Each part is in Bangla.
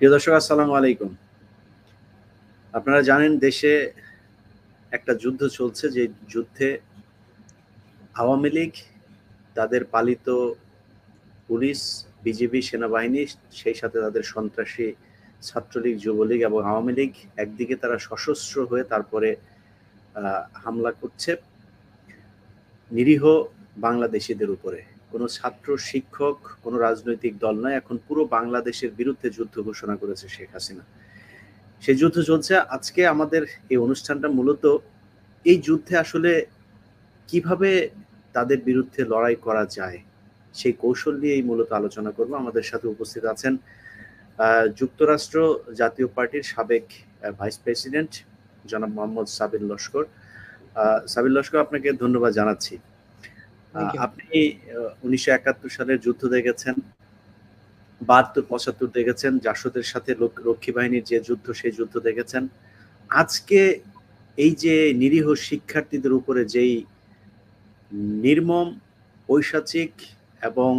প্রিয় দর্শক, আসসালামু আলাইকুম। আপনারা জানেন দেশে একটা যুদ্ধ চলছে, যে যুদ্ধে আওয়ামী লীগ, তাদের পালিত পুলিশ, বিজিবি, সেনাবাহিনী, সেই সাথে তাদের সন্ত্রাসী ছাত্রলীগ, যুবলীগ এবং আওয়ামী লীগ একদিকে তারা সশস্ত্র হয়ে তারপরে হামলা করছে নিরীহ বাংলাদেশিদের উপরে। কোনো ছাত্র, শিক্ষক, কোনো রাজনৈতিক দল নয়, এখন পুরো বাংলাদেশের বিরুদ্ধে যুদ্ধ ঘোষণা করেছে শেখ হাসিনা। সেই যুদ্ধ চলছে। আজকে আমাদের এই অনুষ্ঠানটা মূলত এই যুদ্ধে আসলে কিভাবে তাদের বিরুদ্ধে লড়াই করা যায় সেই কৌশল নিয়েই মূলত আলোচনা করব। আমাদের সাথে উপস্থিত আছেন যুক্তরাষ্ট্র জাতীয় পার্টির সাবেক ভাইস প্রেসিডেন্ট জনাব মোহাম্মদ সাবির লস্কর। সাবির লস্কর, আপনাকে ধন্যবাদ জানাচ্ছি। আপনি 1971 সালের যুদ্ধ দেখেছেন, 72-75 দেখেছেন, জাসদের সাথে রক্ষী বাহিনীর যে যুদ্ধ, সেই যুদ্ধ দেখেছেন। আজকে এই যে নিরীহ শিক্ষার্থীদের উপরে যেই নির্মম, পৈশাচিক এবং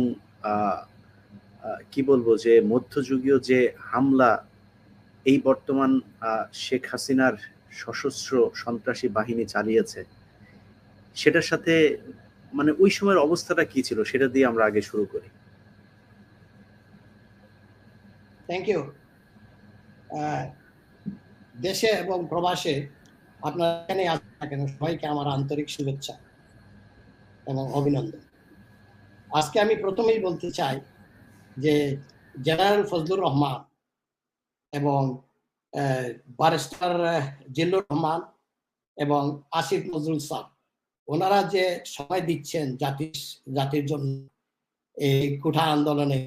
কি বলবো, যে মধ্যযুগীয় যে হামলা এই বর্তমান শেখ হাসিনার সশস্ত্র সন্ত্রাসী বাহিনী চালিয়েছে, সেটার সাথে মানে ওই সময়ের অবস্থাটা কি ছিল, সেটা দিয়ে আমরা আগে শুরু করি। Thank you. দেশে এবং প্রবাসে আপনারা এখানে আসেন না কেন, সবাইকে আমার আন্তরিক শুভেচ্ছা এবং অভিনন্দন। আজকে আমি প্রথমেই বলতে চাই যে জেনারেল ফজলুর রহমান এবং ব্যারিস্টার জিল্লুর রহমান এবং আসিফ নজরুল স্যার, ওনারা যে সময় দিচ্ছেন জাতির জন্য এই কোঠা আন্দোলনে,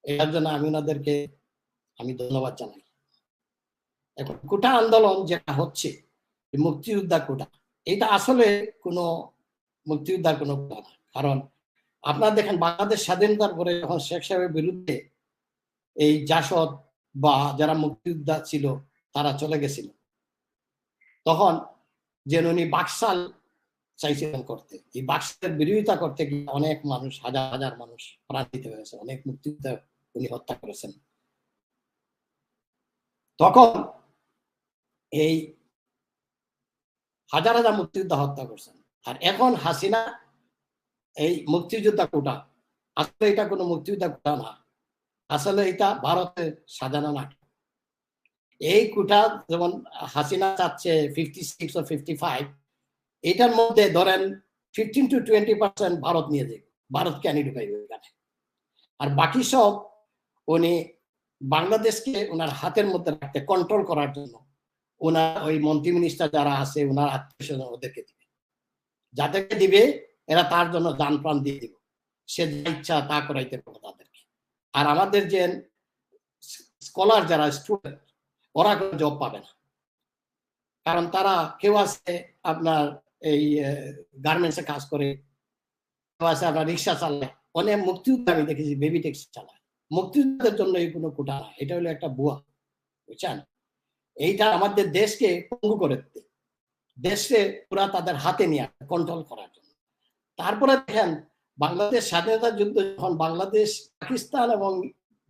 এর জন্য আমি ওনাদেরকে ধন্যবাদ জানাই। এখন কোঠা আন্দোলন যেটা হচ্ছে, মুক্তিযোদ্ধা কোঠা, এটা আসলে কোনো মুক্তিযোদ্ধার কোনো কোঠা না। কারণ আপনারা দেখেন, বাংলাদেশ স্বাধীনতার পরে যখন শেখ সাহেবের বিরুদ্ধে এই জাসদ বা যারা মুক্তিযোদ্ধা ছিল তারা চলে গেছিল, তখন যে উনি বাকশাল চাইছিলেন করতে, এই বাকশালের বিরোধিতা করতে গিয়ে অনেক মানুষ, হাজার হাজার মানুষ প্রাণ দিতে হয়েছে, অনেক মুক্তিযোদ্ধা উনি হত্যা করেছেন। তখন এই হাজার হাজার মুক্তিযোদ্ধা হত্যা করছেন। আর এখন হাসিনা এই মুক্তিযোদ্ধা কোটা, আসলে এটা কোনো মুক্তিযোদ্ধা কোটা না, আসলে এটা ভারতের সাজানো নাটক। এই কোটা যেমন হাসিনা চাচ্ছে 56 ও 55, এটার মধ্যে ধরেন 15 to 20% ভারত নিয়ে যাবে, ভারত কেন ঢুকাইবে এখানে। আর বাকি সব উনি বাংলাদেশকে ওনার হাতের মধ্যে রাখতে, কন্ট্রোল করার জন্য ওনার ওই মন্ত্রী মিনিস্টার যারা আছে, ওনার আত্মীয় স্বজন ওদেরকে দিবে, যাদেরকে দিবে এরা তার জন্য দান প্রাণ দিয়ে দিবে, সে যা ইচ্ছা তা করাইতে পারবে তাদেরকে। আর আমাদের যে স্কলার যারা স্টুডেন্ট, ওরা কোনো জব পাবে না, কারণ তারা কেউ আছে আপনার এই গার্মেন্টসে কাজ করে, কেউ আছে আপনার রিক্সা চালায়, অনেক মুক্তিযোদ্ধা আমি দেখেছি বেবি ট্যাক্সি চালায়। মুক্তিযোদ্ধাদের জন্য এই কোনো কোটা না, এটা হলো একটা বুয়া, বুঝছেন? এইটা আমাদের দেশকে পঙ্গু করে দিতে, দেশকে পুরা তাদের হাতে নিয়ে কন্ট্রোল করার জন্য। তারপরে দেখেন, বাংলাদেশ স্বাধীনতা যুদ্ধ যখন বাংলাদেশ, পাকিস্তান এবং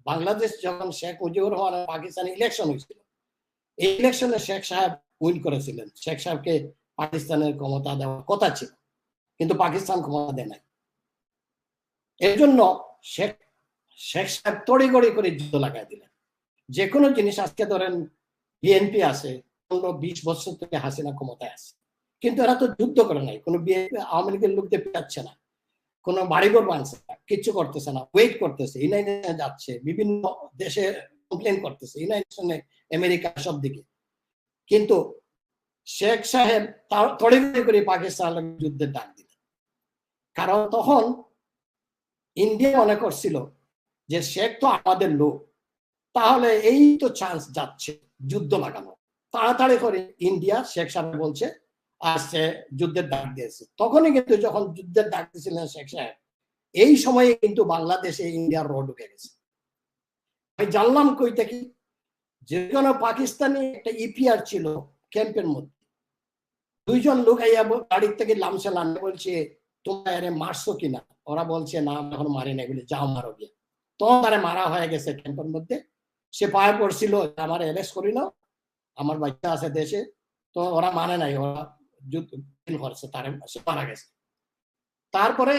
বাংলাদেশ যখন শেখ মুজিবুর রহমান পাকিস্তান ইলেকশন হয়েছিল, এই ইলেকশনে শেখ সাহেব উইন করেছিলেন। শেখ সাহেবকে পাকিস্তানের ক্ষমতা দেওয়ার কথা ছিল, কিন্তু পাকিস্তান ক্ষমতা দেয় নাই। এর জন্য শেখ সাহেব তড়িগড়ি করে যুদ্ধ লাগাই দিলেন। যে কোনো জিনিস, আজকে ধরেন বিএনপি আছে, 15-20 বছর থেকে হাসিনা ক্ষমতায় আছে, কিন্তু এরা তো যুদ্ধ করে নাই, কোনো আওয়ামী লীগের লোকদের পেটাচ্ছে না, কোনো বাড়িঘর ভাঙছে না, কিচ্ছু করতেছে না, ওয়েট করতেছে, ইউনাইটেড নেশনে যাচ্ছে, বিভিন্ন দেশে কমপ্লেন করতেছে, ইউনাইটেড নেশনে, আমেরিকা, সব দিকে। কিন্তু শেখ সাহেব তড়িঘড়ি করে পাকিস্তান যুদ্ধের ডাক দিলেন, কারণ তখন ইন্ডিয়া মনে করছিল যে শেখ তো আমাদের লোক, তাহলে এই তো চান্স যাচ্ছে যুদ্ধ লাগানো, তাড়াতাড়ি করে ইন্ডিয়া শেখ সাহেব বলছে আর সে যুদ্ধের ডাক দিয়েছে। তখনই কিন্তু যখন যুদ্ধের ডাক দিয়েছিলেন শেখ সাহেব, এই সময়ে কিন্তু বাংলাদেশে ইন্ডিয়ার র ঢুকে গেছে। আমি জানলাম কই থেকে, যে কোনো পাকিস্তানি একটা ইপিআর ছিল ক্যাম্পের মধ্যে, দুইজন লোক আইয়া গাড়ির থেকে লামছে, লামে বলছে তোমরা এর মারছো কিনা? ওরা বলছে না, এখন মারি না, এগুলি যাও মারো গিয়ে। তখন তারা মারা হয়ে গেছে ক্যাম্পের মধ্যে, সে পায়ে পড়ছিল আমার অ্যারেস্ট করি না, আমার বাচ্চা আছে দেশে। তো ওরা মানে নাই, ওরা যুদ্ধ করছে, তার সে মারা গেছে। তারপরে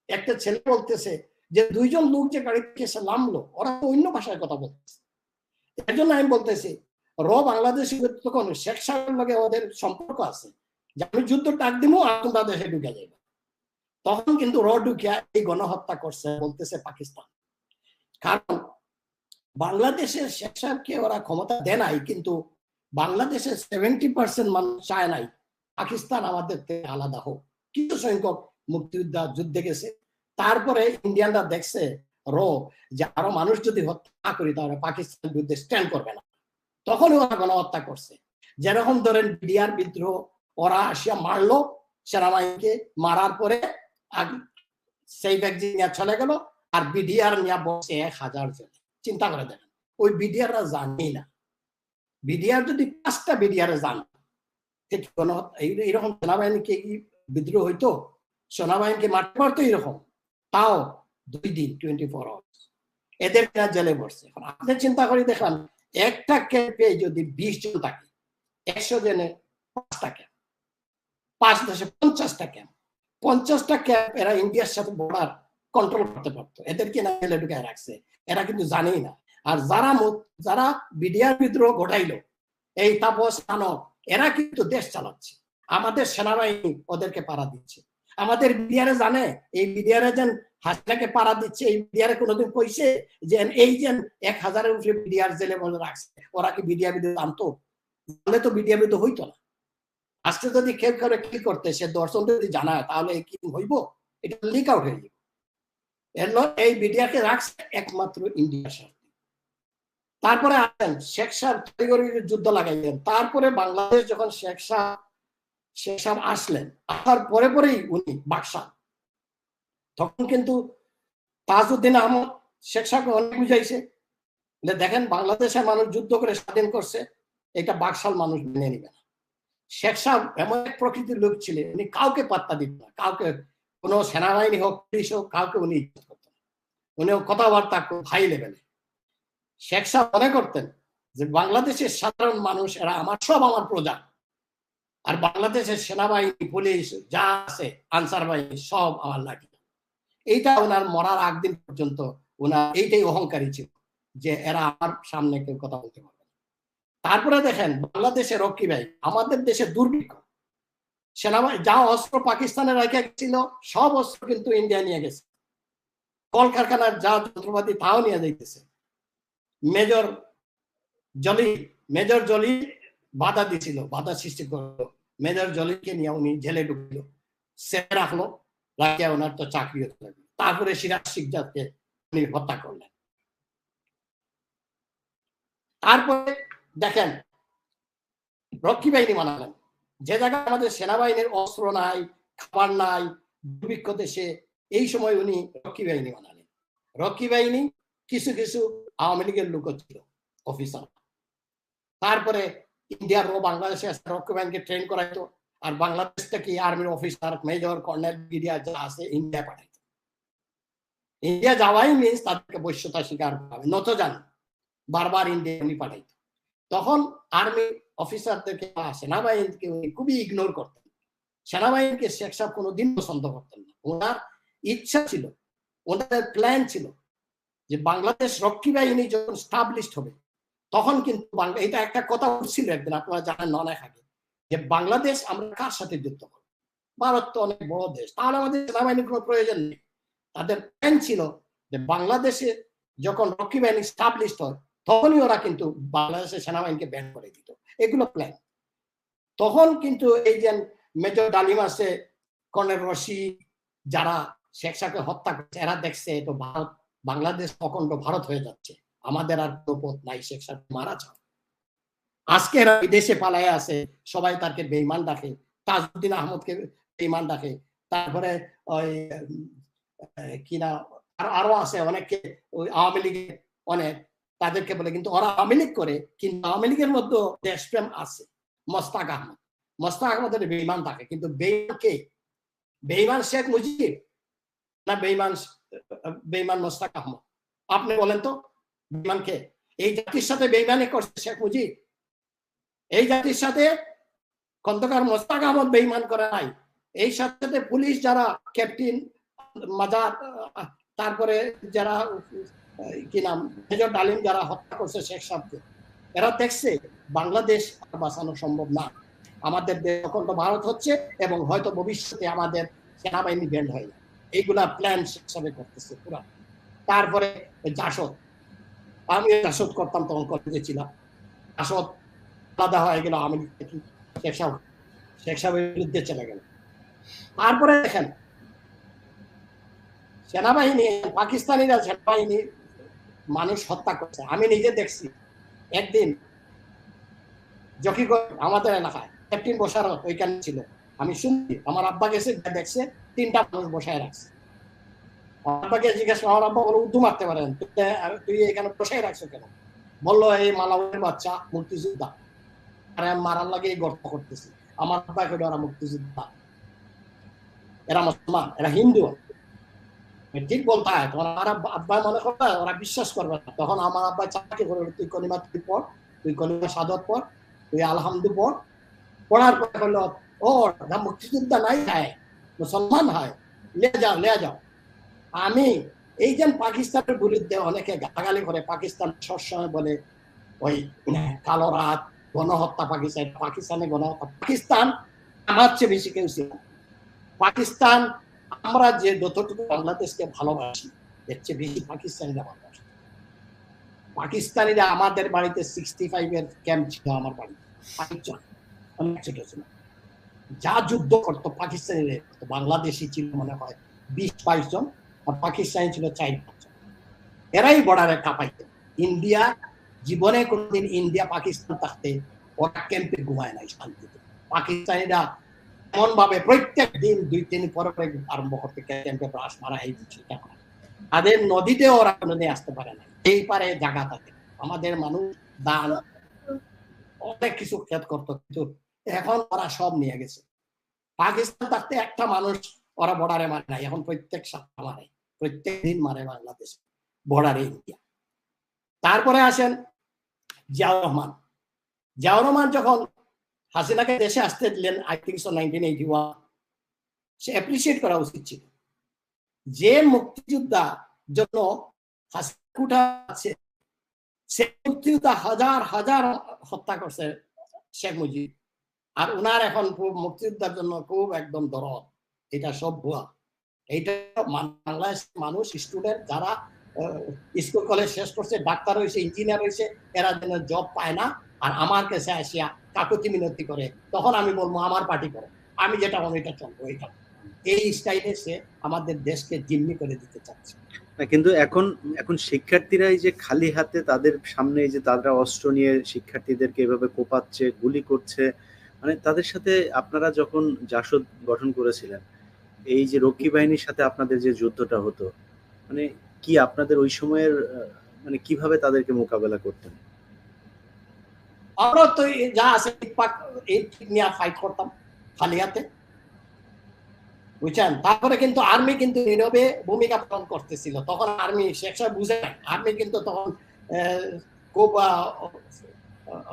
একটা ছেলে বলতেছে যে দুইজন লোক যে গাড়ি থেকে এসে নামলো ওরা তো অন্য ভাষায় কথা বলতেছে। এর জন্য আমি বলতেছি বাংলাদেশে তখন শেখ সাহেবের লগে ওদের সম্পর্ক আছে যে আমি যুদ্ধ ডাক দিব আর তোমরা দেশে ঢুকে যাবে। তখন কিন্তু ঢুকিয়া এই গণহত্যা করছে বলতেছে পাকিস্তান। কারণ বাংলাদেশের শেখ সাহেবকে ওরা ক্ষমতা দেয় নাই, কিন্তু বাংলাদেশের 70% মানুষ চায় নাই পাকিস্তান আমাদের থেকে আলাদা হোক। কিছু সংখ্যক মুক্তিযোদ্ধা যুদ্ধে গেছে, তারপরে ইন্ডিয়ানরা দেখছে যে আরো মানুষ যদি হত্যা করি তাহলে পাকিস্তান বিরুদ্ধে স্ট্যান্ড করবে না, তখন ওরা গণহত্যা করছে। যেরকম ধরেন বিডিআর বিদ্রোহ, ওরা আসিয়া মারলো সেনাবাহিনীকে, মারার পরে সেই ব্যক্তি নিয়ে চলে গেল, আর বিডিআর নিয়ে বসে 1000 জন। চিন্তা করে দেখেন, ওই বিডিআররা জানেই না। বিডিআর যদি 5টা বিডিআর জান, এইরকম সেনাবাহিনীকে কি বিদ্রোহ হইতো? সেনাবাহিনীকে মারতে পারতো এরকম, তাও 2 দিন 24 আওয়ার্স। এদের জেলে পড়ছে। আপনি চিন্তা করে দেখান, একটা ক্যাম্পে যদি 20 জন থাকে, 100 জনে 5টা ক্যাম্প, 5 দেশে 50টা ক্যাম্প, 50টা ক্যাম্প এরা ইন্ডিয়ার সাথে বর্ডার কন্ট্রোল করতে পারতো। এদেরকে না জেলে ঢুকে রাখছে, এরা কিন্তু জানেই না। আর যারা বিডিআর বিদ্রোহ ঘটাইলো, এই তাপস মানব, এরা কিন্তু দেশ চালাচ্ছে। আমাদের সেনাবাহিনী ওদেরকে পাড়া দিচ্ছে। আমাদের বিডিআরে জানে এই বিডিআরে যেন হাসিনাকে পাড়া দিচ্ছে, এই বিডিআরে কোনোদিন কইছে যে এই যে 1000-এর উপরে বিডিআর জেলে বলে রাখছে, ওরা কি বিডিআর বিদ্রোহ আনতো? তাহলে তো বিডিআর বিদ্রোহ হইতো না। আজকে যদি কেউ করে কি করতে সে দর্শন যদি জানায়, তাহলে কি হইব? এটা লিক আউট হয়ে যাবে। এই বিডিআরকে রাখছে একমাত্র ইন্ডিয়ার সাথে। তারপরে আসেন শেখ সাহেব যুদ্ধ লাগাইলেন। তারপরে বাংলাদেশ যখন শেখ সাহেব আসলেন, আসার পরে পরেই উনি বাকশাল, তখন কিন্তু তাজউদ্দিন আহমদ শেখ সাহেবকে অনেক বুঝাইছে যে দেখেন বাংলাদেশের মানুষ যুদ্ধ করে স্বাধীন করছে, এটা বাকশাল মানুষ মেনে নিবে না। শেখ সাহেব এমন এক প্রকৃতির লোক ছিলেন, উনি কাউকে পাত্তা দিতেন না, কাউকে, কোনো সেনাবাহিনী হোক পুলিশ হোক, কাউকে উনি ইজ্জত করতেন না। উনি কথাবার্তা হাই লেভেলে। শেখ সাহেব মনে করতেন যে বাংলাদেশের সাধারণ মানুষ এরা আমার সব আমার প্রজা, আর বাংলাদেশের সেনাবাহিনী পুলিশ যা আছে আনসার বাহিনী সব আমার লাগে। এইটা ওনার মরার আগ দিন পর্যন্ত ওনার এইটাই অহংকারী ছিল যে এরা আমার সামনে কেউ কথা বলতে পারবে না। তারপরে দেখেন বাংলাদেশে রক্ষী ভাই, আমাদের দেশে দুর্ভিক্ষ, সেনাবাহিনী যা অস্ত্র পাকিস্তানে রেখে গেছিল সব অস্ত্র কিন্তু ইন্ডিয়া নিয়ে গেছে, কলকারখানার যা যন্ত্রপাতি তাও নিয়ে যাইতেছে। মেজর জলি বাধা দিছিল, বাধা সৃষ্টি করলো, মেজর জলিকে নিয়ে উনি জেলে ঢুকলো, সে রাখলো, রাখিয়া ওনার তো চাকরি হতে লাগলো। তারপরে সিরাজ শিকদারকে উনি হত্যা করলেন। তারপরে দেখেন রক্ষী বাহিনী বানালেন, যে জায়গায় আমাদের সেনাবাহিনীর অস্ত্র নাই, খাবার নাই, দুর্ভিক্ষ দেশে, এই সময় উনি রক্ষী বাহিনী বানালেন। রক্ষী বাহিনী কিছু কিছু আওয়ামী লীগের লোক ছিল অফিসার। তারপরে ইন্ডিয়ার বাংলাদেশে রক্ষী বাহিনীকে ট্রেন করাইতো, আর বাংলাদেশ থেকে আর্মির অফিসার, মেজর, কর্নেল, ব্রিগেডিয়ার যা আছে ইন্ডিয়া পাঠাইতো। ইন্ডিয়া যাওয়াই মিন্স তাদেরকে বৈশ্যতা স্বীকার করা, নত জান বারবার ইন্ডিয়া উনি পাঠাইতো। তখন আর্মি অফিসারদেরকে সেনাবাহিনীকে উনি খুবই ইগনোর করতেন। সেনাবাহিনীকে শেখ সাহেব কোনোদিন পছন্দ করতেন না। ওনার ইচ্ছা ছিল, ওনাদের প্ল্যান ছিল যে বাংলাদেশ রক্ষী বাহিনী যখন স্টাবলিশড হবে তখন কিন্তু এটা একটা কথা উঠছিল একদিন, আপনারা জানেন অনেক আগে, যে বাংলাদেশ আমরা কার সাথে যুদ্ধ করবো? ভারত তো অনেক বড় দেশ, তাহলে আমাদের সেনাবাহিনীর কোনো প্রয়োজন নেই। তাদের প্ল্যান ছিল যে বাংলাদেশে যখন রক্ষী বাহিনী স্টাবলিশড হয় তখনই ওরা কিন্তু বাংলাদেশের সেনাবাহিনীকে ব্যান করে দিত। এগুলো প্ল্যান। তখন কিন্তু এই যে মেজর ডালিম আছে, কর্নেল রশিদ, যারা শেখ সাহেবকে হত্যা করছে, এরা দেখছে তো ভারত, বাংলাদেশ অখণ্ড ভারত হয়ে যাচ্ছে, আমাদের আর কোনো পথ নাই, শেখ সাহেব মারা যাও। আজকে এরা বিদেশে পালায় আছে, সবাই তাকে বেঈমান ডাকে, তাজউদ্দিন আহমদকে বেঈমান ডাকে, তারপরে ওই কিনা আরো আছে অনেককে, ওই আওয়ামী লীগের অনেক, তাদেরকে বলে, কিন্তু ওরা আওয়ামী লীগ করে, কিন্তু আওয়ামী লীগের মধ্যে দেশপ্রেম আছে। মোস্তাক আহমদের বেঈমান থাকে, কিন্তু বেঈমান কে? বেঈমান শেখ মুজিব না বেঈমান মোস্তাক আহমদ? আপনি বলেন তো বেঈমান কে? এই জাতির সাথে বেইমানি করছে শেখ মুজিব, এই জাতির সাথে খন্দকার মোস্তাক আহমদ বেইমান করে নাই, এই সাথে পুলিশ যারা ক্যাপ্টেন মাজার, তারপরে যারা কি নাম মেজর ডালিম যারা হত্যা করছে শেখ সাহেবকে, এরা দেখছে বাংলাদেশ বাঁচানো সম্ভব না, আমাদের দেশ অখণ্ড ভারত হচ্ছে এবং হয়তো ভবিষ্যতে আমাদের সেনাবাহিনী ব্যান্ড হয় না, এইগুলা প্ল্যান শেখ সাহেব করতেছে পুরা। তারপরে জাসদ, আমি জাসদ করতাম তখন কলেজে ছিলাম, জাসদ আলাদা হয়ে গেল আমি শেখ সাহেবের বিরুদ্ধে চলে গেল। তারপরে দেখেন সেনাবাহিনী, পাকিস্তানিরা সেনাবাহিনী মানুষ হত্যা করছে, আমি নিজে দেখছি। একদিন জকিগঞ্জ আমাদের এলাকায় ক্যাপ্টেন বসারত ওইখানে ছিল, আমি শুনছি, আমার আব্বা গেছে দেখছে 3টা মানুষ বসায় রাখছে। আব্বাকে জিজ্ঞেস করে, আমার আব্বা বলে উর্দু মারতে পারেন, তুই এখানে বসায় রাখছো কেন? বললো এই মালাউনের বাচ্চা মুক্তিযোদ্ধা, আর মারার লাগে এই গর্ত করতেছি। আমার আব্বাকে ওরা মুক্তিযোদ্ধা, এরা মুসলমান, এরা হিন্দু, ঠিক বলতে হয়। তখন আমার আব্বা মনে করবে ওরা বিশ্বাস করবে না। তখন আমার আব্বা চাকরি করে, তুই কলিমা তুই পড়, তুই কলিমা সাদত পড়, তুই আলহামদু পড়, পড়ার পরে বললো ও মুক্তিযোদ্ধা নাই হয়, মুসলমান হয়, লে যাও। আমি এই যে পাকিস্তানের বিরুদ্ধে অনেকে গালাগালি করে, পাকিস্তান সবসময় বলে ওই কালো রাত, গণহত্যা, পাকিস্তানে গণহত্যা। পাকিস্তান আমার চেয়ে বেশি কেউ ছিল। পাকিস্তান, আমরা যে যতটুকু বাংলাদেশকে ভালোবাসি এর চেয়ে বেশি পাকিস্তানিরা ভালোবাসে। পাকিস্তানিরা আমাদের বাড়িতে 65-এর ক্যাম্প ছিল, আমার বাড়িতে অনেক ছোট ছিল, যা যুদ্ধ করতো পাকিস্তানিরা, বাংলাদেশি ছিল মনে হয় 20-22 জন, আর পাকিস্তানি ছিল 4-5 জন। এরাই বর্ডারে কাঁপাইতো। ইন্ডিয়া জীবনে কোনদিন ইন্ডিয়া পাকিস্তান থাকতে ওরা ক্যাম্পে ঘুমায় নাই শান্তিতে। পাকিস্তানিরা এমন ভাবে প্রত্যেক দিন 2-3 পরে আরম্ভ করতে ক্যাম্পে ব্রাশ মারা, এই সেটা করা। তাদের নদীতে ওরা কোনোদিন আসতে পারে না, এই পারে জায়গা থাকে। আমাদের মানুষ দান অনেক কিছু খেত করতো, কিন্তু এখন ওরা সব নিয়ে গেছে। পাকিস্তান থাকতে একটা মানুষ ওরা বর্ডারে মারে নাই, এখন প্রত্যেক সপ্তাহ মারে, প্রত্যেক দিন মারে বাংলাদেশ বর্ডারে ইন্ডিয়া। তারপরে আসেন জিয়াউর রহমান। জিয়াউর রহমান যখন হাসিনাকে দেশে আসতে দিলেন, I think so 1981, say appreciate করা উচিত ছিল। যে মুক্তিযোদ্ধা জন্য হাসিনা আছে, সে মুক্তিযোদ্ধা হাজার হাজার হত্যা করছে শেখ মুজিব, আর উনার এখন মুক্তিযোদ্ধার জন্য খুব একদম দরদ। এটা সব ভুয়া। এইটা বাংলাদেশ মানুষ, স্টুডেন্ট যারা স্কুল কলেজ শেষ করছে, ডাক্তার হয়েছে, ইঞ্জিনিয়ার হয়েছে, এরা যেন জব পায় না, আর আমার কাছে আসিয়া কাকুতি মিনতি করে, তখন আমি বলবো আমার পার্টি করো, আমি যেটা বলবো এটা চলবো। এটা এই স্টাইলে সে আমাদের দেশকে জিম্মি করে দিতে চাচ্ছে। কিন্তু এখন শিক্ষার্থীরা এই যে খালি হাতে তাদের সামনে এই যে তারা অস্ত্র নিয়ে শিক্ষার্থীদেরকে এভাবে কোপাচ্ছে, গুলি করছে, মানে তাদের সাথে আপনারা যখন জাসদ গঠন করেছিলেন, এই যে রক্ষী বাহিনীর সাথে আপনাদের যে যুদ্ধটা হতো, মানে কি আপনাদের ওই সময়ের মানে কিভাবে তাদেরকে মোকাবেলা করতেন? আমরা তো যা আছে নিয়ে ফাইট করতাম খালি হাতে, বুঝছেন। তারপরে কিন্তু আর্মি কিন্তু নীরবে ভূমিকা পালন করতেছিল। তখন আর্মি, শেখ সাহেব বুঝে নাই, আর্মি কিন্তু তখন খুব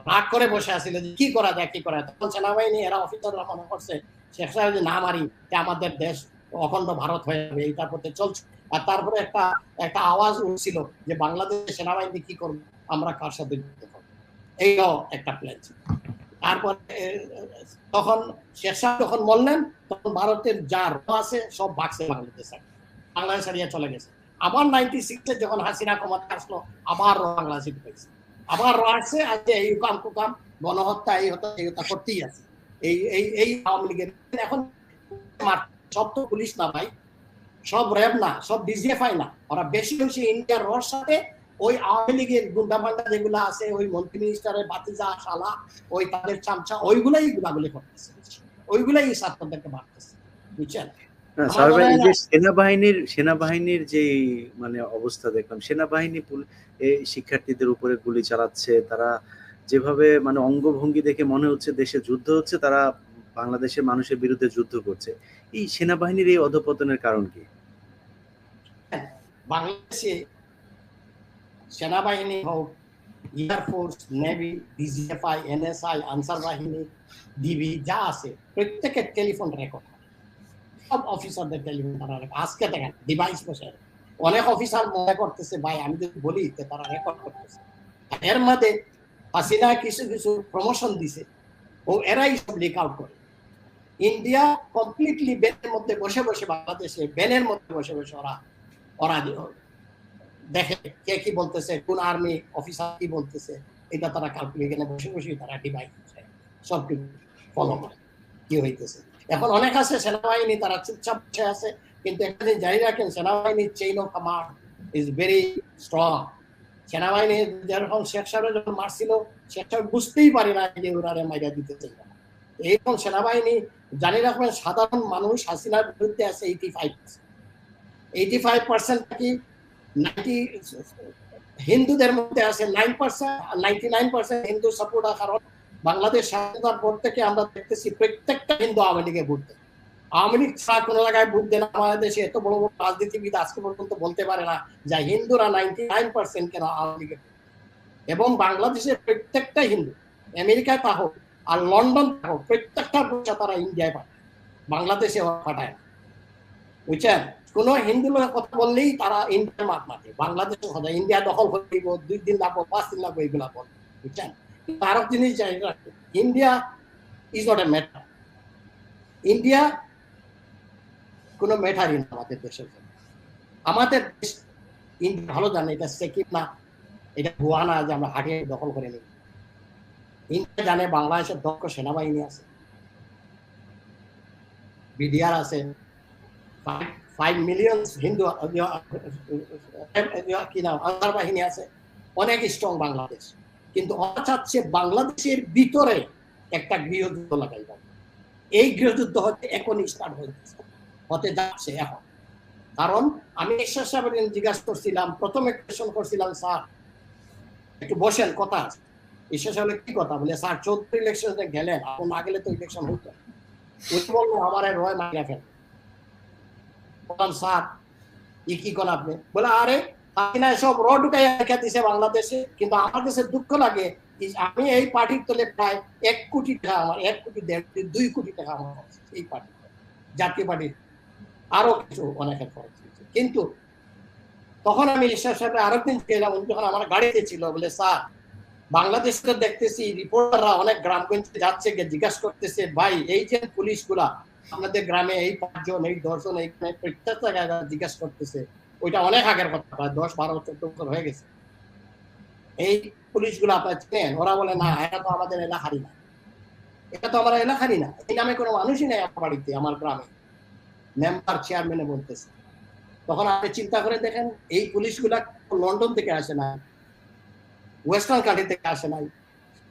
রাগ করে বসে আসছিল যে কি করা যায়। তখন সেনাবাহিনী এরা অফিসাররা মনে করছে শেখ সাহেব যে না মারি আমাদের দেশ অখণ্ড ভারত হয়ে যাবে, এইটার পথে চলছে। আর তারপরে একটা আওয়াজ উঠছিল যে বাংলাদেশের সেনাবাহিনী কি করবে, আমরা কার সাথে যুদ্ধ করবো, এইটাও একটা প্ল্যান ছিল। তারপর তখন শেখ সাহেব যখন বললেন, তখন ভারতের যা র আছে সব বাক্সে বাংলাদেশ হারিয়ে চলে গেছে। আবার 96-এ যখন হাসিনা ক্ষমতা আসলো, আবার বাংলাদেশে ঢুকেছে, আবার র আসছে, আজকে এই কাম কুকাম গণহত্যা এই হত্যা করতেই আছে। এই আওয়ামী লীগের এখন সব তো পুলিশ না ভাই, সব র্যাব না, সব ডিজিএফআই না, ওরা বেশি বেশি ইন্ডিয়ার রর সাথে ওই আওয়ামী লীগের গুন্ডাপান্ডা যেগুলো আছে, ওই মন্ত্রী মিনিস্টারের বাতিজা শালা, ওই তাদের চামচা, ওইগুলাই গুলাগুলি করতেছে, ওইগুলাই ছাত্রদেরকে মারতেছে, বুঝছেন। সেনাবাহিনীর যে মানে অবস্থা দেখলাম, সেনাবাহিনী শিক্ষার্থীদের উপরে গুলি চালাচ্ছে, তারা যেভাবে মানে অঙ্গভঙ্গি দেখে মনে হচ্ছে দেশে যুদ্ধ হচ্ছে, তারা বাংলাদেশের মানুষের বিরুদ্ধে যুদ্ধ করছে। এই সেনাবাহিনীর এই অধপতনের কারণ কি? বাংলাদেশে সেনাবাহিনী হোক air force, navy, DGFI, NSI, answer বাহিনী, ডিবি যা আছে প্রত্যেকের টেলিফোন রেকর্ড, সব অফিসারদের টেলিফোন তারা আজকে দেখেন ডিভাইস বসে। অনেক অফিসার মনে করতেছে ভাই আমি যদি বলি তারা রেকর্ড করতেছে। এর মধ্যে হাসিনা কিছু কিছু প্রমোশন দিছে ও এরাই সব লিক আউট করে। ইন্ডিয়া কমপ্লিটলি ব্যানের মধ্যে বসে বসে, বাংলাদেশে ব্যানের মধ্যে বসে বসে ওরা ওরা দেখে কে কি বলতেছে, কোন আর্মি অফিসার কি বলতেছে, এটা তারা ক্যালকুলেশনে বসে বসে তারা ডিভাইস সব কিছু ফলো করে কি হইতেছে। এখন অনেক আছে সেনাবাহিনী তারা চুপচাপ বসে আছে, কিন্তু একটা দিন জানি রাখেন সেনাবাহিনীর chain of command is very strong. সেনাবাহিনী যেরকম শেখ সাহেব যখন মারছিল, শেখ সাহেব বুঝতেই পারি না যে ওরা মাইরা দিতে চাই না। এইরকম সেনাবাহিনী জানি রাখবেন সাধারণ মানুষ হাসিনার বিরুদ্ধে আছে 85%। কি 90 হিন্দুদের মধ্যে আছে 99% হিন্দু সাপোর্ট। কারণ বাংলাদেশ স্বাধীনতার পর থেকে আমরা দেখতেছি প্রত্যেকটা হিন্দু আওয়ামী লীগে ভোট দেয়। আওয়ামী লীগ ছাড়া কোনো জায়গায় ভোট দেয় না। আমাদের দেশে এত বড় বড় রাজনীতিবিদ আজকে পর্যন্ত বলতে পারে না যে হিন্দুরা 99% কেন আওয়ামী লীগে। এবং বাংলাদেশের প্রত্যেকটা হিন্দু আমেরিকায় তা হোক আর লন্ডন তা হোক, প্রত্যেকটা পয়সা তারা ইন্ডিয়ায় পাঠায়, বাংলাদেশে পাঠায় না। বুঝছেন? কোন হিন্দু লোকের কথা বললেই তারা ইন্ডিয়ার মাত মাতে, বাংলাদেশের কথা ইন্ডিয়া দখল হইব, 2 দিন লাগবো, 5 দিন লাগবো, এগুলা বল। বুঝছেন? আরব জিনিস জানি রাখবে, India is not a matter. India কোনো ম্যাটারই না আমাদের দেশের জন্য। আমাদের দেশ ইন্ডিয়া ভালো জানে এটা সিকিম না, এটা গোয়া না যে আমরা হাটিয়ে দখল করে নিই। ইন্ডিয়া জানে বাংলাদেশের দক্ষ সেনাবাহিনী আছে, বিডিআর আছে, 5 মিলিয়ন হিন্দু কি নাম আনসার বাহিনী আছে, অনেক স্ট্রং বাংলাদেশ। কিন্তু ওরা চাচ্ছে বাংলাদেশের ভিতরে একটা গৃহযুদ্ধ লাগাই যাবে। এই গৃহযুদ্ধ হচ্ছে এখন স্টার্ট হতে যাচ্ছে এখন। কারণ আমি ঈশ্বর সাহেবের জিজ্ঞাসা করছিলাম, প্রথমে কোয়েশ্চন করছিলাম, স্যার একটু বসেন, কথা আছে। ঈশ্বর সাহেবের কি কথা? বলে স্যার 14 ইলেকশনে গেলেন, আপনি না গেলে তো ইলেকশন হইতো। উনি বললো আমার রয় মাইরা ফেল। বললাম স্যার ই কি করেন আপনি? বলে আরে হাসিনা সব র ঢুকাই রেখে দিছে বাংলাদেশে, কিন্তু আমার কাছে দুঃখ লাগে আমি এই পার্টির তলে প্রায় 1 কোটি টাকা, আমার 1 কোটি 2 কোটি টাকা আমার এই পার্টি, জাতীয় পার্টির আরো কিছু অনেকের খরচ হয়েছে। কিন্তু তখন আমি ঈশ্বর সাহেব আরেকদিন গেলাম, যখন আমার গাড়িতে ছিল, বলে স্যার বাংলাদেশে দেখতেছি রিপোর্টাররা অনেক গ্রামগঞ্জে যাচ্ছে, জিজ্ঞাসা করতেছে ভাই এই যে পুলিশ গুলা আপনাদের গ্রামে এই 5 জন এই 10 জন এইখানে প্রত্যেকটা জায়গায় জিজ্ঞাসা করতেছে। ওইটা অনেক আগের কথা, প্রায় 10, 12, 14 বছর হয়ে গেছে। এই পুলিশ গুলো আপনার চেনেন? ওরা বলে না, এটা তো আমাদের এলাকারই না, এটা তো আমার এলাকারই না, এই নামে কোনো মানুষই নেই আমার বাড়িতে, আমার গ্রামে। মেম্বার চেয়ারম্যানে বলতেছে। তখন আপনি চিন্তা করে দেখেন, এই পুলিশগুলা লন্ডন থেকে আসে না, ওয়েস্টার্ন কান্ট্রি থেকে আসে নাই,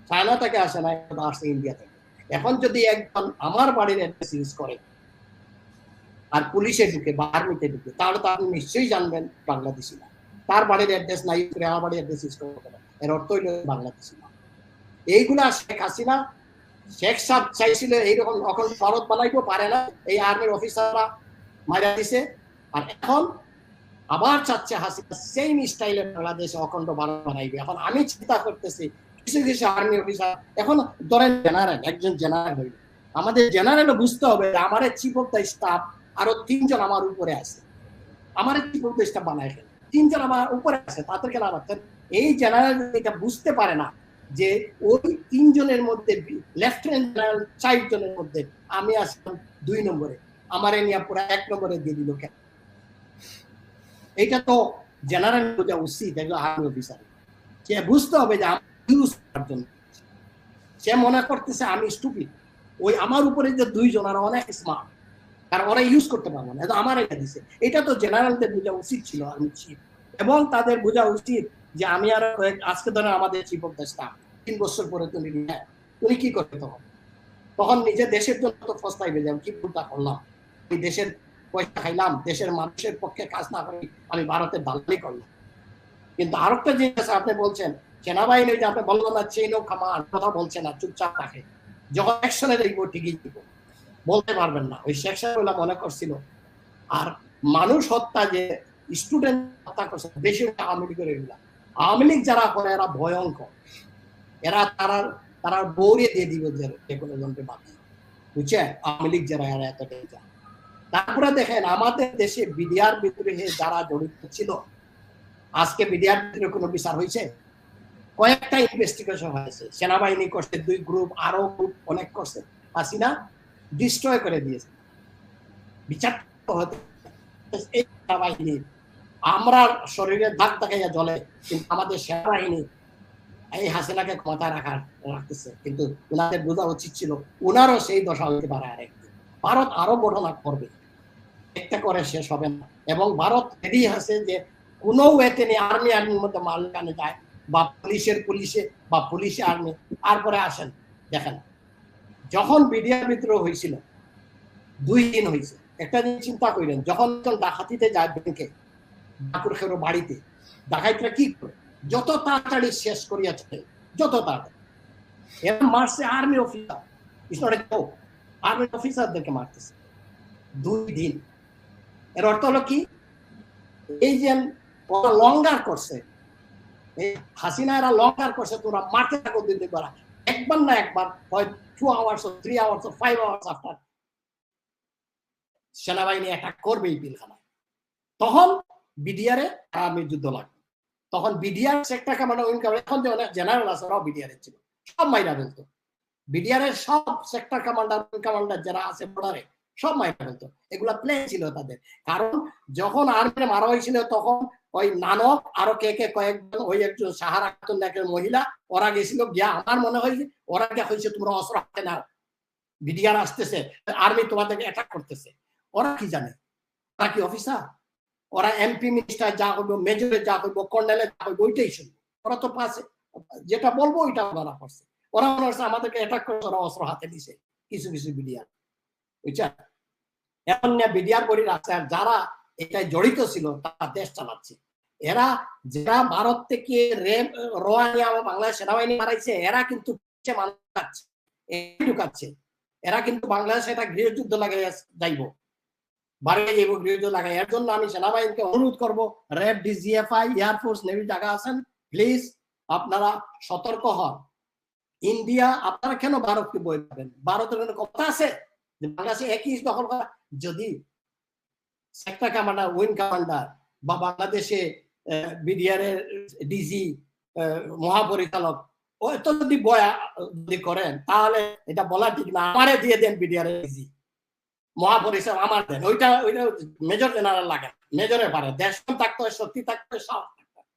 চায়না থেকে আসে নাই, আসে ইন্ডিয়া থেকে। এখন যদি একজন আমার বাড়ির অ্যাড্রেস ইউজ করে আর পুলিশে ঢুকে বা আর্মিতে ঢুকে, তাহলে তো আপনি নিশ্চয়ই জানবেন বাংলাদেশি না। তার বাড়ির অ্যাড্রেস নাই করে আমার বাড়ির অ্যাড্রেস ইউজ করতে পারে, এর অর্থ হইল বাংলাদেশি না। এইগুলা শেখ হাসিনা, শেখ সাহেব চাইছিল এইরকম অখণ্ড ভারত বানাইবো, পারে না, এই আর্মির অফিসাররা মারা দিছে। আর এখন আবার চাচ্ছে হাসিনা সেম স্টাইলে বাংলাদেশে অখণ্ড ভারত বানাইবে। এখন আমি চিন্তা করতেছি কিছু কিছু আর্মি অফিসার, এখন ধরেন জেনারেল, একজন জেনারেল হইল, আমাদের জেনারেলও বুঝতে হবে আমার চিফ অফ দ্য স্টাফ আরো 3 জন আমার উপরে আছে, আমার চিফ অফ দ্য স্টাফ বানায় 3 জন আমার উপরে আছে, তাদেরকে না পাচ্ছেন। এই জেনারেল এটা বুঝতে পারে না যে ওই 3 জনের মধ্যে লেফটেন্যান্ট জেনারেল 4 জনের মধ্যে আমি আসলাম 2 নম্বরে, আমার নিয়ে পুরো 1 নম্বরে দিয়ে দিল কেন? এটা তো জেনারেল বোঝা উচিত একজন আর্মি অফিসার। সে বুঝতে হবে যে আমি ইউজ করার জন্য, সে মনে করতেছে আমি স্টুপিড, ওই আমার উপরে যে 2 জন আর অনেক স্মার্ট, কারণ ওরা ইউজ করতে পারবো না, আমার এটা দিছে। এটা তো জেনারেলদের বোঝা উচিত ছিল আর্মি চিফ, এবং তাদের বোঝা উচিত যে আমি আর আজকে ধরেন আমাদের চিফ অফ দ্য স্টাফ 3 বছর পরে তুমি কি করবে? তখন নিজের দেশের জন্য তো ফস্তাইবে যে কি ভুলটা করলাম, এই দেশের পয়সা খাইলাম, দেশের মানুষের পক্ষে কাজ না করে আমি ভারতের দালালি করলাম। কিন্তু আরেকটা জিনিস আপনি বলছেন সেনাবাহিনী, যে আপনি বললেন না চেইন অফ কমান্ড, কথা বলছে না, চুপচাপ থাকে, যখন অ্যাকশনে দেখব ঠিকই দিব, বলতে পারবেন না। ওই শেখ সাহেব মনে করছিল। আর মানুষ হত্যা, যে স্টুডেন্ট হত্যা করছে বেশি আওয়ামী লীগের, এগুলা আওয়ামী লীগ যারা করে এরা ভয়ঙ্কর, এরা তারা দৌড়ে দিয়ে দিবে যে কোনো জনকে বাকি, বুঝছেন? আওয়ামী লীগ যারা এরা এতটাই যায়। তারপরে দেখেন আমাদের দেশে বিডিআর বিদ্রোহে যারা জড়িত ছিল, আজকে বিডিআর বিদ্রোহে কোনো বিচার হয়েছে? কয়েকটা ইনভেস্টিগেশন হয়েছে, সেনাবাহিনী করছে, 2 গ্রুপ, আরো গ্রুপ অনেক করছে, হাসিনা ডিস্ট্রয় করে দিয়েছে। বিচার হতে এই সেনাবাহিনী, আমরা শরীরে দাগ দেখাইয়া জ্বলে, কিন্তু আমাদের সেনাবাহিনী এই হাসিনাকে ক্ষমতায় রাখতেছে। কিন্তু উনাদের বোঝা উচিত ছিল উনারও সেই দশা হতে পারে আরেকদিন। ভারত আরো ঘটনা করবে, একটা করে শেষ হবে না। এবং ভারত রেডি আছে যে কোনো ওয়েতে নিয়ে আর্মির মধ্যে মালখানে যায়, বা পুলিশে বা পুলিশে আর্মি। তারপরে আসেন দেখেন, যখন বিডিআর বিদ্রোহ হয়েছিল 2 দিন হয়েছে, একটা দিন চিন্তা করেন, যখন ডাকাতিতে যায় ব্যাংকে, ডাকুর খেরো বাড়িতে, ডাকাইতরা কি করে যত তাড়াতাড়ি শেষ করিয়াছে, যত তাড়াতাড়ি এরা মারছে army officer, it's not a joke, army অফিসারদেরকে মারতেছে 2 দিন। এর অর্থ হলো কি, এই যে ওরা লঙ্গার করছে, এই হাসিনা এরা লঙ্গার করছে, তোরা মারতে থাকো দিতে পারা, একবার না একবার হয় 2 hours or 3 hours or 5 hours after সেনাবাহিনী অ্যাটাক করবে এই পিলখানায়, তখন বিডিআরে আর্মি যুদ্ধ লাগবে। তখন বিডিআর সেক্টর কমান্ডার, এখন যে অনেক জেনারেল আছে ওরাও বিডিআর ছিল, সব মাইরা ফেলতো। বিডিআর এর সব সেক্টর কমান্ডার যারা আছে বর্ডারে, সব মাইরা ফেলতো। এগুলা প্লেন ছিল তাদের। কারণ যখন আর্মি মারা হয়েছিল তখন ওই নানক আরো কে কয়েকজন, ওই একজন সাহারা খাতুন নাকের মহিলা, ওরা গেছিল গিয়া, আমার মনে হয় ওরা গিয়া হয়েছে তোমরা অস্ত্র হাতে নাও, বিডিআর আসতেছে, আর্মি তোমাদেরকে অ্যাটাক করতেছে। ওরা কি জানে? ওরা কি অফিসার? ওরা এমপি মিনিস্টার যা হইব, মেজরে যা হইব, কর্নেলে যা হইব, ওইটাই শুনবে। ওরা তো পাশে যেটা বলবো ওইটা ওরা করছে। ওরা মনে হচ্ছে আমাদেরকে অ্যাটাক করে, ওরা অস্ত্র হাতে দিছে কিছু কিছু বিডিআর, বুঝছেন? এখন বিডিআর বড়ি রাখছে, আর যারা এটাই জড়িত ছিল তারা দেশ চালাচ্ছে। এরা যারা ভারত থেকে রোয়ানিয়া বাংলাদেশ সেনাবাহিনী মারাইছে, এরা কিন্তু মানুষ ঢুকাচ্ছে, এরা কিন্তু বাংলাদেশে একটা গৃহযুদ্ধ লাগাই যাইব, বাড়িয়ে যাইব গৃহযুদ্ধ লাগাই। এর জন্য আমি সেনাবাহিনীকে অনুরোধ করবো, র্যাব, ডিজিএফআই, এয়ারফোর্স, নেভি যারা আছেন, প্লিজ আপনারা সতর্ক হন। ইন্ডিয়া, আপনারা কেন ভারতকে বই পাবেন? ভারতের কোনো কথা আছে যে বাংলাদেশে একই দখল করা? যদি সেক্টর কমান্ডার, উইং কমান্ডার, বা বাংলাদেশে বিডিআর এর ডিজি, মহাপরিচালক, ও এত যদি বয়া যদি করেন, তাহলে এটা বলা ঠিক না, আমারে দিয়ে দেন বিডিআর এর ডিজি, মহাপরিচালক আমার দেন, ওইটা মেজর জেনারেল লাগে, মেজরে পারে। দেশ থাকতে হয়, শক্তি থাকতে হয়, সব থাকতে হয়।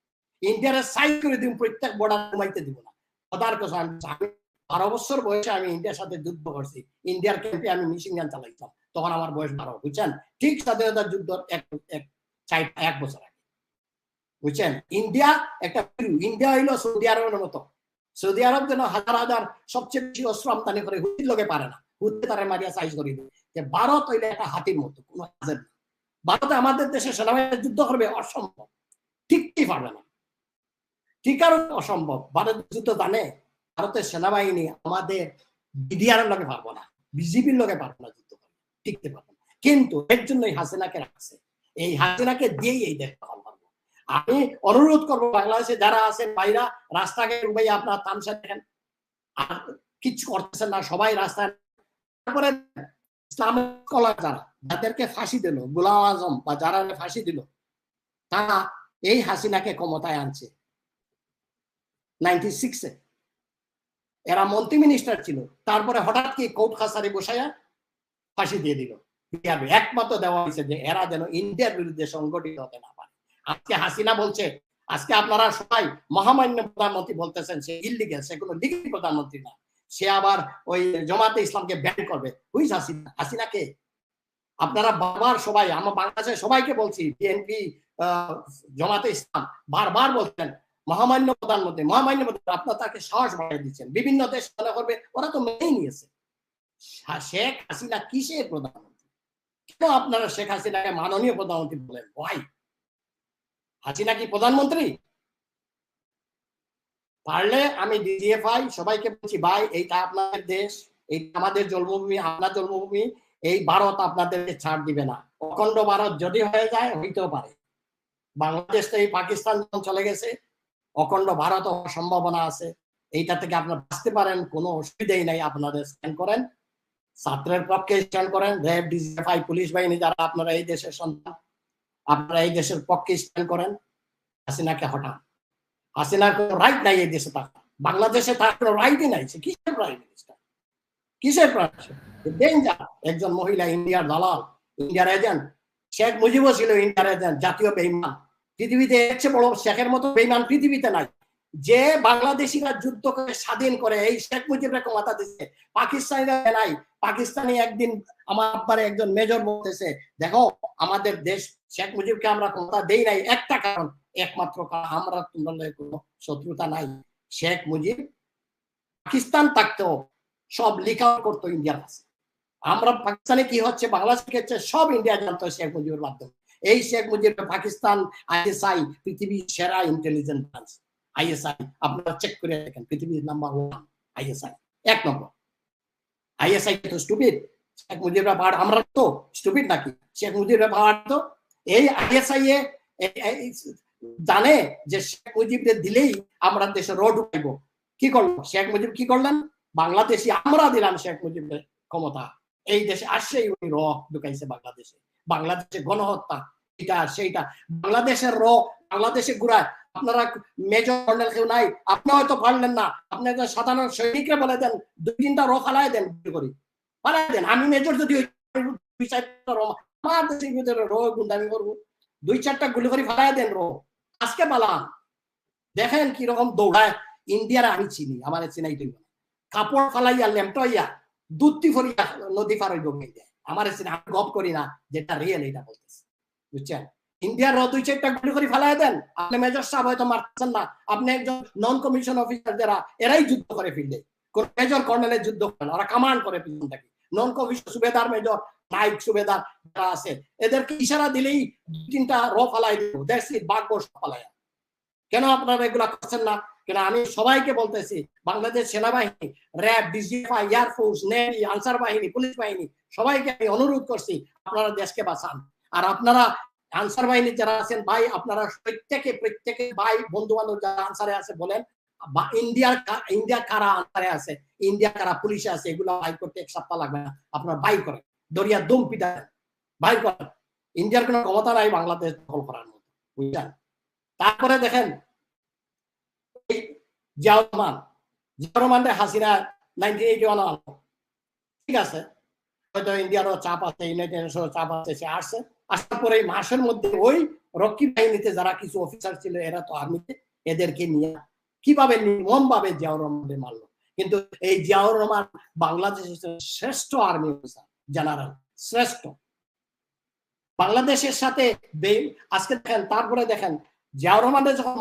ইন্ডিয়ার সাইড করে দিব, প্রত্যেক বর্ডার কমাইতে দিব না। কথার কথা, আমি 12 বছর বয়সে আমি ইন্ডিয়ার সাথে যুদ্ধ করছি, ইন্ডিয়ার ক্যাম্পে আমি মেশিন গান চালাইতাম, তখন আমার বয়স 12, বুঝছেন? ঠিক স্বাধীনতা যুদ্ধ 1 বছর আগে, বুঝছেন? ইন্ডিয়া একটা, ইন্ডিয়া হইলো সৌদি আরবের মতো। সৌদি আরব যেন হাজার হাজার সবচেয়ে বেশি অস্ত্র আমদানি করে, হুতির লোকে পারে না, হুতি তারা মারিয়া সাইজ করে দেয়। যে ভারত হইলে একটা হাতির মতো, কোনো কাজের না। ভারতে আমাদের দেশে সেনাবাহিনী যুদ্ধ করবে, অসম্ভব, ঠিকই পারবে না, ঠিক আর অসম্ভব। ভারত যুদ্ধ জানে, ভারতের সেনাবাহিনী আমাদের বিডিআর এর লোকে পারবো না, বিজেপির লোকে পারবো না যুদ্ধ করবে, টিকতে পারবো না। কিন্তু এর জন্য হাসিনাকে রাখছে, এই হাসিনাকে দিয়েই এই দেশ দখল করবো। আমি অনুরোধ করবো বাংলাদেশে যারা আছেন ভাইরা, রাস্তাঘাটে ভাই আপনার তামসা দেখেন, আর কিছু করতেছেন না, সবাই রাস্তায়। তারপরে ইসলামিক স্কলার যারা, যাদেরকে ফাঁসি দিল, গোলাম আজম বা যারা ফাঁসি দিল, তারা এই হাসিনাকে ক্ষমতায় আনছে 96-এ। এরা মন্ত্রী মিনিস্টার ছিল, তারপরে হঠাৎ কি কোর্ট কাছারি বসাইয়া ফাঁসি দিয়ে দিল। একমাত্র দেওয়া হয়েছে যে এরা যেন ইন্ডিয়ার বিরুদ্ধে সংগঠিত হতে না পারে। আজকে হাসিনা বলছে, আজকে আপনারা সবাই মহামান্য প্রধানমন্ত্রী বলতেছেন, সে ইলিগেল, সে কোনো লিগেল প্রধানমন্ত্রী না, সে আবার ওই জামাতে ইসলামকে ব্যান করবে। হুইজ হাসিনা? হাসিনাকে আপনারা বারবার সবাই, আমার বাংলাদেশের সবাইকে বলছি, বিএনপি, জামাতে ইসলাম বারবার বলছেন মহামান্য প্রধানমন্ত্রী, মহামান্য প্রধানমন্ত্রী, আপনার তাকে সাহস বাড়িয়ে দিচ্ছেন। বিভিন্ন দেশ মনে করবে ওরা তো মেনেই নিয়েছে। শেখ হাসিনা কিসের প্রধানমন্ত্রী? কেন আপনারা শেখ হাসিনাকে মাননীয় প্রধানমন্ত্রী বলেন? ভাই, হাসিনা কি প্রধানমন্ত্রী? পারলে আমি ডিজিএফআই সবাইকে বলছি, ভাই এইটা আপনাদের দেশ, এইটা আমাদের জন্মভূমি, আপনার জন্মভূমি, এই ভারত আপনাদেরকে ছাড় দিবে না। অখণ্ড ভারত যদি হয়ে যায়, হইতেও পারে। বাংলাদেশ তো এই পাকিস্তান চলে গেছে, অখণ্ড ভারত হওয়ার সম্ভাবনা আছে, এইটা থেকে আপনারা বাঁচতে পারেন, কোনো অসুবিধাই নাই। আপনাদের স্ট্যান্ড করেন, ছাত্রের পক্ষে স্ট্যান্ড করেন, র্যাব, ডিজিএফআই, পুলিশ বাহিনী যারা আপনারা এই দেশের সন্তান, আপনারা এই দেশের পক্ষে স্ট্যান্ড করেন, হাসিনাকে হটান। হাসিনার কোনো রাইট নাই এই দেশে থাকা, বাংলাদেশে তার কোনো রাইটই নাই। সে কিসের প্রাইম মিনিস্টার, কিসের ডেঞ্জার একজন মহিলা, ইন্ডিয়ার দালাল, ইন্ডিয়ার এজেন্ট। শেখ মুজিবও ছিল ইন্ডিয়ার এজেন্ট, জাতীয় বেঈমান। পৃথিবীতে এর চেয়ে বড় শেখের মতো বেঈমান পৃথিবীতে নাই। যে বাংলাদেশিরা যুদ্ধ করে স্বাধীন করে এই শেখ মুজিবরা ক্ষমতা দিচ্ছে, পাকিস্তানিরা নাই। পাকিস্তানি একদিন আমার আব্বারে একজন মেজর বলতেছে, দেখো আমাদের দেশ শেখ মুজিবকে আমরা ক্ষমতা দেই নাই একটা কারণ, একমাত্র কারণ আমরা তোমাদের কোনো শত্রুতা নাই। শেখ মুজিব পাকিস্তান থাকতেও সব লিক আউট করতো ইন্ডিয়ার কাছে। আমরা পাকিস্তানে কি হচ্ছে, বাংলাদেশ কি হচ্ছে, সব ইন্ডিয়া জানতো শেখ মুজিবের মাধ্যমে। এই শেখ মুজিব পাকিস্তান, আইএসআই পৃথিবীর সেরা ইন্টেলিজেন্স ব্রাঞ্চ। আইএসআই আপনারা চেক করে দেখেন, পৃথিবীর নাম্বার 1 আইএসআই, 1 নম্বর। আইএসআই তো স্টুপিড, শেখ মুজিবরা পাহাড়, আমরা তো স্টুপিড নাকি? শেখ মুজিবরা পাহাড় তো এই আইএসআই জানে যে শেখ মুজিবকে দিলেই আমরা দেশে রোড উঠাইব। কি করলো শেখ মুজিব? কি করলেন? বাংলাদেশি আমরা দিলাম শেখ মুজিবের ক্ষমতা, এই দেশে আসছেই ওই র ঢুকাইছে বাংলাদেশে। বাংলাদেশে গণহত্যা, এটা সেইটা, বাংলাদেশের র বাংলাদেশে ঘুরায়। আপনারা মেজর কর্নেল কেউ নাই, আপনি হয়তো পারলেন না, আপনি সাধারণ সৈনিকরা বলে দেন 2-3টা র ফালাই দেন, করি ফালাই দেন। আমি মেজর যদি 2-4টা র আমার দেশের ভিতরে র গুন্ডামি করবো, 2-4টা গুলি করে ফালাই দেন র। আজকে পালান, দেখেন কিরকম দৌড়ায়। ইন্ডিয়ার আমি চিনি, আমার চিনাই তুই কাপড় ফালাইয়া লেমটাইয়া দুধটি ফরিয়া নদী পার হইব যায় আমার চিনি। আমি গপ করি না, যেটা রিয়েল এটা বলতেছি, বুঝছেন? ইন্ডিয়ার 2-4টা গুলি করে ফালাই দেন। আপনি মেজর সাহেব হয়তো মারছেন না, আপনি একজন নন কমিশন অফিসার, যারা এরাই যুদ্ধ করে ফিরলে, কোন মেজর কর্নেলের যুদ্ধ করেন, ওরা কামান্ড করে পিছন থেকে। নন কমিশন সুবেদার, মেজর, নাইক সুবেদার যারা আছে, এদেরকে ইশারা দিলেই 2-3টা র ফালাই দিব, দ্যাটস ইট, বাঘ গোশ ফালাইয়া। কেন আপনারা এগুলা করছেন না? কেন আমি সবাইকে বলতেছি, বাংলাদেশ সেনাবাহিনী, RAB, DGFI, air force, navy, answer বাহিনী, পুলিশ বাহিনী, সবাইকে আমি অনুরোধ করছি আপনারা দেশকে বাঁচান। আর আপনারা আনসার বাহিনী যারা আছেন ভাই, আপনারা প্রত্যেকে ভাই, বন্ধু বান্ধব যারা আনসারে আছে বলেন, ইন্ডিয়া কারা আনসারে আছে, ইন্ডিয়া কারা পুলিশে আছে, এগুলো বাই করতে 1 সপ্তাহ লাগবে না। আপনারা বাই করেন, দরিয়া দুম পিটা বাই করেন। ইন্ডিয়ার কোনো ক্ষমতা নাই বাংলাদেশ দখল করার মতো, বুঝলেন? তারপরে দেখেন জিয়াউর রহমান হাসিনা 1981 আনলো, ঠিক আছে, হয়তো ইন্ডিয়ারও চাপ আছে, ইউনাইটেড নেশনের চাপ আছে, সে আসছে। আসার পরে মাসের মধ্যে ওই রক্ষী বাহিনীতে যারা কিছু অফিসার ছিল, এরা তো আর্মিতে, এদেরকে নিয়ে কিভাবে নির্মম ভাবে জিয়াউর রহমান মারলো। কিন্তু এই জিয়াউর রহমান বাংলাদেশের শ্রেষ্ঠ আর্মি অফিসার, জেনারেল, শ্রেষ্ঠ। বাংলাদেশের সাথে আজকে দেখেন, তারপরে দেখেন জিয়াউর রহমানের যখন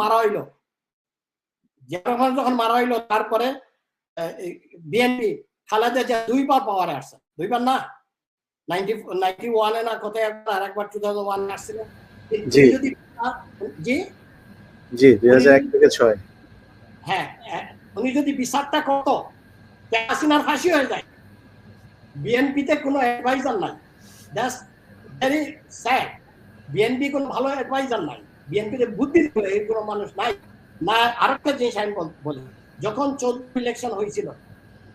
মারা হইলো, তারপরে বিএনপি খালেদা জিয়া 2বার পাওয়ারে আসছে, 2বার না, 91 না কোথায় একবার, আর একবার 2001 আসছিল। জি জি জি 2001 থেকে 6। হ্যাঁ, উনি যদি বিচারটা করত, হাসিনার ফাঁসি হয়ে যায়। বিএনপিতে কোনো অ্যাডভাইজার নাই, দ্যাটস ভেরি স্যাড। বিএনপি কোনো ভালো অ্যাডভাইজার নাই, বিএনপিতে বুদ্ধি দিবে এই কোনো মানুষ নাই। না, আরেকটা জিনিস আমি বলি, যখন 14 ইলেকশন হয়েছিল,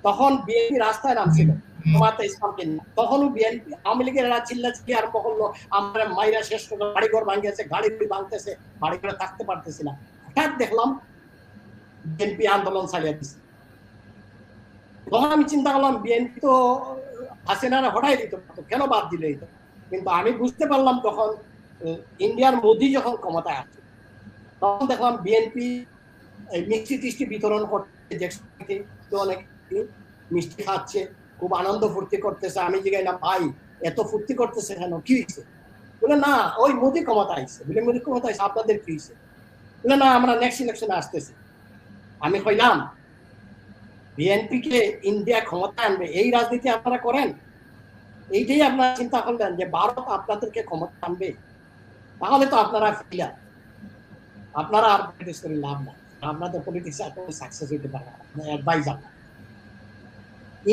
তখন বিএনপি রাস্তায় নামছিল জামায়াতে ইসলামকে নিয়ে। তখনও বিএনপি, আওয়ামী লীগের এরা চিল্লাচিল্লি আরম্ভ করলো, আমরা মাইরা শেষ করলো, বাড়িঘর ভাঙতেছে, গাড়ি ভাঙতেছে, বাড়িঘরে থাকতে পারতেছি না। হঠাৎ দেখলাম বিএনপি আন্দোলন চালিয়ে দিচ্ছে। তখন আমি চিন্তা করলাম, বিএনপি তো হাসিনারা হটাই দিত, কেন বাদ দিল এটা? কিন্তু আমি বুঝতে পারলাম তখন, ইন্ডিয়ার মোদি যখন ক্ষমতায় আসছে, তখন দেখলাম বিএনপি মিষ্টি টিষ্টি বিতরণ করতে, অনেক মিষ্টি খাচ্ছে, খুব আনন্দ ফুর্তি করতেছে। আমি জিজ্ঞাসা, ভাই এত ফুর্তি করতেছে কেন, কি হয়েছে? বলে না, ওই মোদি ক্ষমতা আসছে। বলে মোদি ক্ষমতা আসছে, আপনাদের কি হয়েছে? বলে না, আমরা নেক্সট ইলেকশনে আসতেছি। আমি কইলাম, বিএনপি কে ইন্ডিয়া ক্ষমতা আনবে, এই রাজনীতি আপনারা করেন? এইটাই আপনারা চিন্তা করলেন যে ভারত আপনাদেরকে ক্ষমতা আনবে? তাহলে তো আপনারা ফেলিয়ার, আপনারা আর পলিটিক্স করে লাভ নাই, আপনাদের পলিটিক্স সাকসেস হইতে পারে না, অ্যাডভাইজার।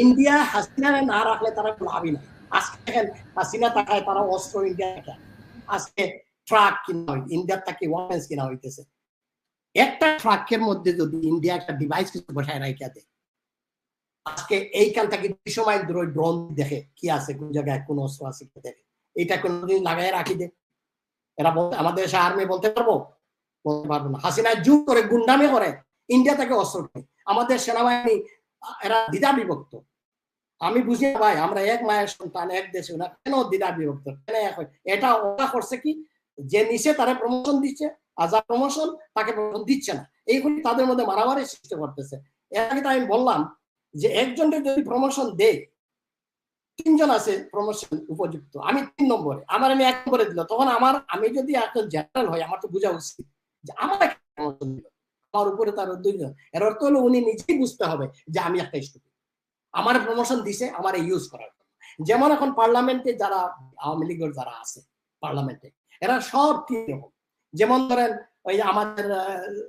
ইন্ডিয়া হাসিনা না রাখলে তারা লাভই নাই। আজকে দেখেন হাসিনা টাকায় তারা অস্ত্র ইন্ডিয়া, আজকে ট্রাক কিনা হয় ইন্ডিয়ার থেকে, ওয়াপেন্স কিনা হইতেছে। একটা ট্রাকের মধ্যে যদি ইন্ডিয়া একটা ডিভাইস কিছু বসায় রাখা দেয়, আজকে এইখান থেকে 200 মাইল দূরে ড্রোন দেখে কি আছে, কোন জায়গায় কোন অস্ত্র আছে কি দেখে, এটা কোনদিন লাগাই রাখি দে। এরা বলতে আমাদের দেশে আর্মি বলতে পারবো? বলতে পারবো না। হাসিনা জুম করে গুন্ডামি করে ইন্ডিয়া থেকে অস্ত্র নেয়। আমাদের সেনাবাহিনী এরা দ্বিধা বিভক্ত। আমি বুঝি না ভাই, আমরা এক মায়ের সন্তান, এক দেশে না, কেন দ্বিধা বিভক্ত? কেন এটা ওরা করছে কি, যে নিচে তারা প্রমোশন দিচ্ছে, আর যা প্রমোশন তাকে প্রমোশন দিচ্ছে না, এইগুলি তাদের মধ্যে মারামারি সৃষ্টি করতেছে। এর আগে তো আমি বললাম যে একজনকে যদি প্রমোশন দেয়, 3 জন আছে প্রমোশন উপযুক্ত, আমি 3 নম্বরে, আমার আমি 1 নম্বরে দিল, তখন আমি যদি একজন জেনারেল হই, আমার তো বোঝা উচিত যে আমার প্রমোশন দিল, আমার উপরে তার 2 জন। এর অর্থ হলো উনি নিজেই বুঝতে হবে যে আমি একটা স্টুপিড, আমার প্রমোশন দিছে আমার ইউজ করার জন্য। যেমন এখন পার্লামেন্টে যারা আওয়ামী লীগের যারা আছে পার্লামেন্টে, এরা সব কি রকম, যেমন ধরেন ওই আমাদের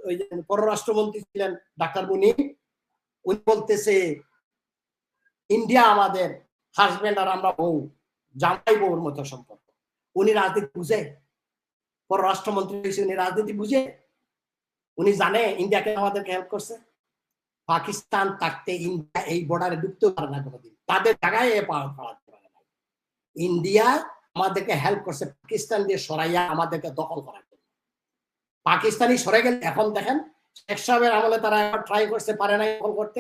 ওই যে পররাষ্ট্রমন্ত্রী ছিলেন ডাক্তার মুনির, উনি বলতেছে ইন্ডিয়া আমাদের হাজবেন্ড আর আমরা বউ, জামাই বউর মতো সম্পর্ক। উনি রাজনীতি বুঝে? পররাষ্ট্রমন্ত্রী উনি রাজনীতি বুঝে? উনি জানে ইন্ডিয়াকে আমাদেরকে হেল্প করছে? পাকিস্তান থাকতে ইন্ডিয়া এই বর্ডারে ঢুকতে পারে না কোনোদিন, তাদের জায়গায় পালাতে পারে না। ইন্ডিয়া আমাদেরকে হেল্প করছে পাকিস্তান দিয়ে সরাইয়া আমাদেরকে দখল করার জন্য। পাকিস্তানি সরে গেলে এখন দেখেন শেখ সাহেবের আমলে তারা ট্রাই করতে পারে না দখল করতে,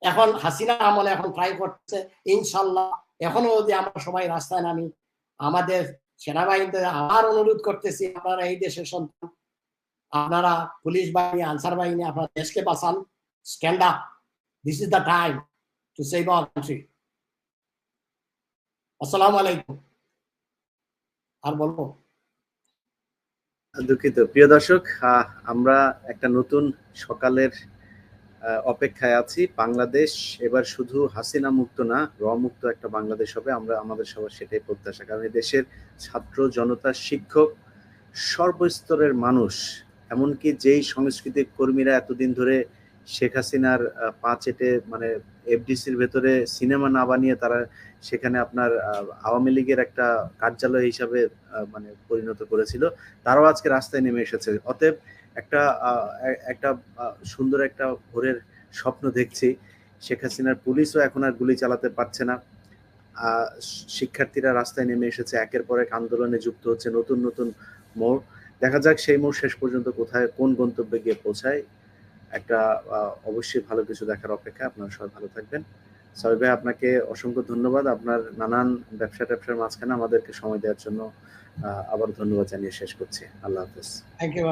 এখন হাসিনা আমলে এখন ট্রাই করছে। ইনশাল্লাহ এখনো যদি আমরা সবাই রাস্তায় নামি, আমাদের সেনাবাহিনীতে আবার অনুরোধ করতেছি, আপনারা এই দেশের সন্তান, আপনারা পুলিশ বাহিনী, আনসার বাহিনী, আপনারা দেশকে বাঁচান। Stand up. This is the time to save our country. আসসালামু আলাইকুম। আর বলবো? দুঃখিত প্রিয় দর্শক, আমরা একটা নতুন সকালের অপেক্ষায় আছি। বাংলাদেশ এবার শুধু হাসিনা মুক্ত না, র মুক্ত একটা বাংলাদেশ হবে। আমরা আমাদের সবার সেটাই প্রত্যাশা, কারণ এই দেশের ছাত্র জনতা, শিক্ষক, সর্বস্তরের মানুষ, এমনকি যেই সংস্কৃতিক কর্মীরা এতদিন ধরে শেখ হাসিনার পা চেটে মানে এফডিসির ভেতরে সিনেমা না বানিয়ে তারা সেখানে আপনার আওয়ামী লীগের একটা কার্যালয় হিসাবে মানে পরিণত করেছিল, তারাও আজকে রাস্তায় নেমে এসেছে। অতএব একটা সুন্দর একটা ভোরের স্বপ্ন দেখছি। শেখ হাসিনার পুলিশও এখন আর গুলি চালাতে পারছে না। শিক্ষার্থীরা রাস্তায় নেমে এসেছে, একের পর এক আন্দোলনে যুক্ত হচ্ছে, নতুন নতুন মোড়। দেখা যাক সেই মোড় শেষ পর্যন্ত কোথায়, কোন গন্তব্যে গিয়ে পৌঁছায়। একটা অবশ্যই ভালো কিছু দেখার অপেক্ষা। আপনারা সবাই ভালো থাকবেন। সবাই ভাই, আপনাকে অসংখ্য ধন্যবাদ। আপনার নানান ব্যবসার মাঝখানে আমাদেরকে সময় দেওয়ার জন্য আবার ধন্যবাদ জানিয়ে শেষ করছি। আল্লাহ হাফেজ। Thank you.